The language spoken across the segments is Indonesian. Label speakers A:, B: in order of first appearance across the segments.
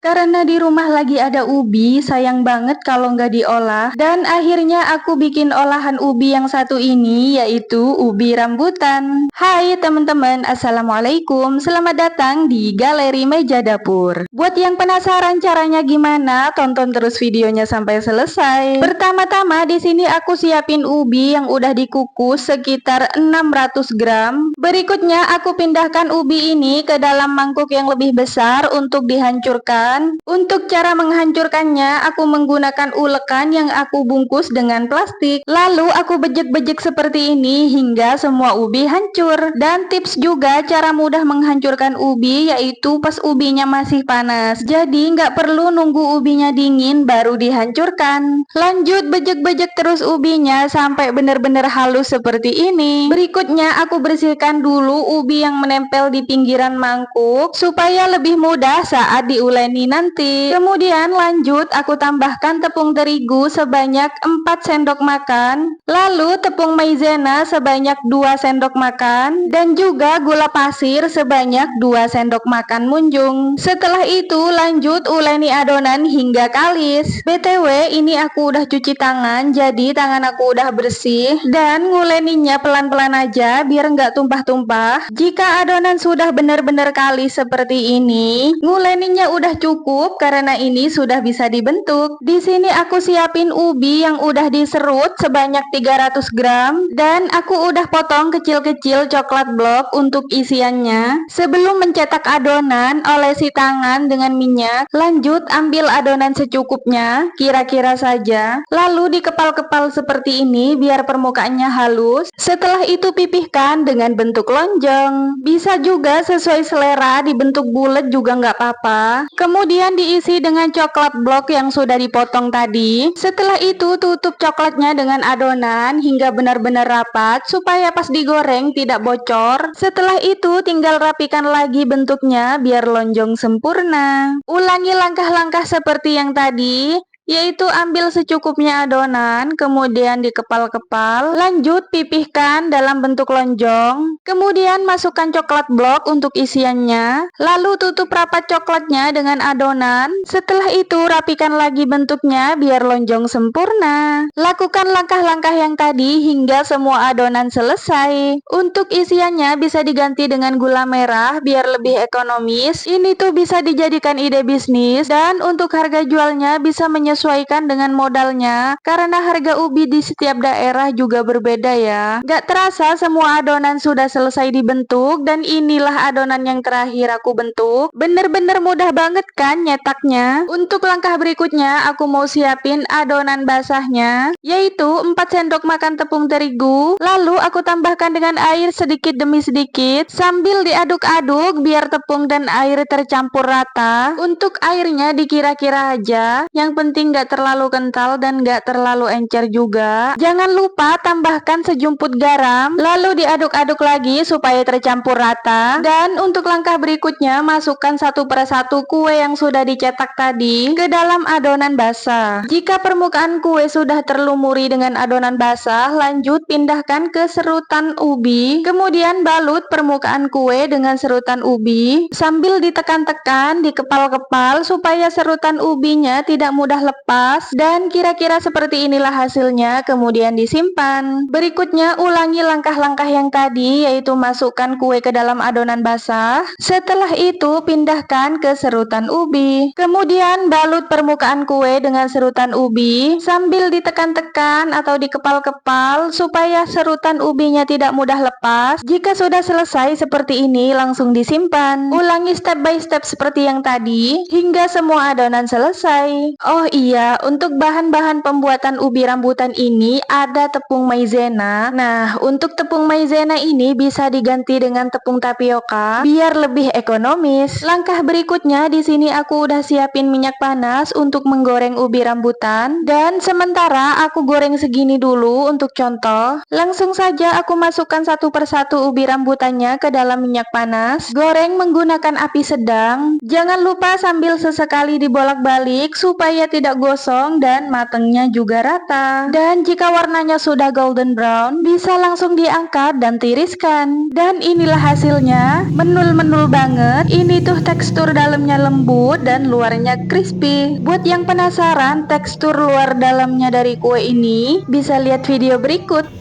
A: Karena di rumah lagi ada ubi, sayang banget kalau nggak diolah. Dan akhirnya aku bikin olahan ubi yang satu ini, yaitu ubi rambutan. Hai teman-teman, Assalamualaikum. Selamat datang di Galeri Meja Dapur. Buat yang penasaran caranya gimana, tonton terus videonya sampai selesai. Pertama-tama di sini aku siapin ubi yang udah dikukus sekitar 600 gram. Berikutnya aku pindahkan ubi ini ke dalam mangkuk yang lebih besar untuk dihancurkan. Untuk cara menghancurkannya, aku menggunakan ulekan yang aku bungkus dengan plastik. Lalu aku bejek-bejek seperti ini hingga semua ubi hancur. Dan tips juga cara mudah menghancurkan ubi yaitu pas ubinya masih panas. Jadi nggak perlu nunggu ubinya dingin baru dihancurkan. Lanjut bejek-bejek terus ubinya sampai benar-benar halus seperti ini. Berikutnya aku bersihkan dulu ubi yang menempel di pinggiran mangkuk supaya lebih mudah saat diuleni nanti. Kemudian lanjut aku tambahkan tepung terigu sebanyak 4 sendok makan, lalu tepung maizena sebanyak 2 sendok makan, dan juga gula pasir sebanyak 2 sendok makan munjung. Setelah itu lanjut uleni adonan hingga kalis. BTW ini aku udah cuci tangan, jadi tangan aku udah bersih, dan nguleninya pelan-pelan aja biar nggak tumpah-tumpah. Jika adonan sudah benar-benar kalis seperti ini, nguleninya udah cukup karena ini sudah bisa dibentuk. Di sini aku siapin ubi yang udah diserut sebanyak 300 gram dan aku udah potong kecil-kecil coklat blok untuk isiannya. Sebelum mencetak adonan, olesi tangan dengan minyak. Lanjut ambil adonan secukupnya, kira-kira saja. Lalu dikepal-kepal seperti ini biar permukaannya halus. Setelah itu pipihkan dengan bentuk lonjong. Bisa juga sesuai selera dibentuk bulat juga nggak apa-apa. Kemudian diisi dengan coklat blok yang sudah dipotong tadi. Setelah itu tutup coklatnya dengan adonan hingga benar-benar rapat supaya pas digoreng tidak bocor. Setelah itu tinggal rapikan lagi bentuknya biar lonjong sempurna. Ulangi langkah-langkah seperti yang tadi, yaitu ambil secukupnya adonan, kemudian dikepal-kepal, lanjut pipihkan dalam bentuk lonjong, kemudian masukkan coklat blok untuk isiannya, lalu tutup rapat coklatnya dengan adonan. Setelah itu rapikan lagi bentuknya biar lonjong sempurna. Lakukan langkah-langkah yang tadi hingga semua adonan selesai. Untuk isiannya bisa diganti dengan gula merah biar lebih ekonomis. Ini tuh bisa dijadikan ide bisnis, dan untuk harga jualnya bisa menyesuaikan dengan modalnya karena harga ubi di setiap daerah juga berbeda ya. Gak terasa semua adonan sudah selesai dibentuk dan inilah adonan yang terakhir aku bentuk. Bener-bener mudah banget kan nyetaknya. Untuk langkah berikutnya aku mau siapin adonan basahnya, yaitu 4 sendok makan tepung terigu. Lalu aku tambahkan dengan air sedikit demi sedikit sambil diaduk-aduk biar tepung dan air tercampur rata. Untuk airnya dikira-kira aja, yang penting gak terlalu kental dan gak terlalu encer juga. Jangan lupa tambahkan sejumput garam, lalu diaduk-aduk lagi supaya tercampur rata. Dan untuk langkah berikutnya, masukkan satu persatu kue yang sudah dicetak tadi ke dalam adonan basah. Jika permukaan kue sudah terlumuri dengan adonan basah, lanjut pindahkan ke serutan ubi, kemudian balut permukaan kue dengan serutan ubi sambil ditekan-tekan, dikepal-kepal supaya serutan ubinya tidak mudah lepas, dan kira-kira seperti inilah hasilnya. Kemudian disimpan. Berikutnya ulangi langkah-langkah yang tadi, yaitu masukkan kue ke dalam adonan basah. Setelah itu pindahkan ke serutan ubi, kemudian balut permukaan kue dengan serutan ubi sambil ditekan-tekan atau dikepal-kepal supaya serutan ubinya tidak mudah lepas. Jika sudah selesai seperti ini, langsung disimpan. Ulangi step by step seperti yang tadi hingga semua adonan selesai. Oh iya, untuk bahan-bahan pembuatan ubi rambutan ini ada tepung maizena. Nah, untuk tepung maizena ini bisa diganti dengan tepung tapioka biar lebih ekonomis. Langkah berikutnya di sini aku udah siapin minyak panas untuk menggoreng ubi rambutan, dan sementara aku goreng segini dulu untuk contoh. Langsung saja aku masukkan satu persatu ubi rambutannya ke dalam minyak panas. Goreng menggunakan api sedang. Jangan lupa sambil sesekali dibolak-balik supaya tidak tidak gosong dan matangnya juga rata. Dan jika warnanya sudah golden brown, bisa langsung diangkat dan tiriskan. Dan inilah hasilnya, menul-menul banget. Ini tuh tekstur dalamnya lembut dan luarnya crispy. Buat yang penasaran tekstur luar dalamnya dari kue ini, bisa lihat video berikut.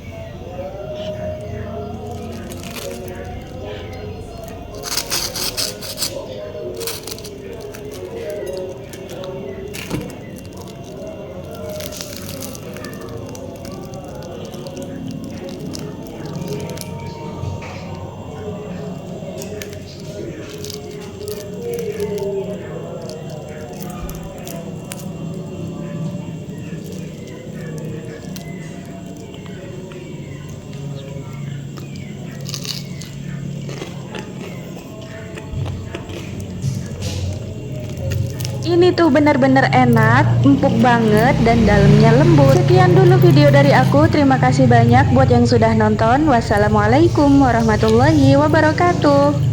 A: Ini tuh bener-bener enak, empuk banget dan dalamnya lembut. Sekian dulu video dari aku. Terima kasih banyak buat yang sudah nonton. Wassalamualaikum warahmatullahi wabarakatuh.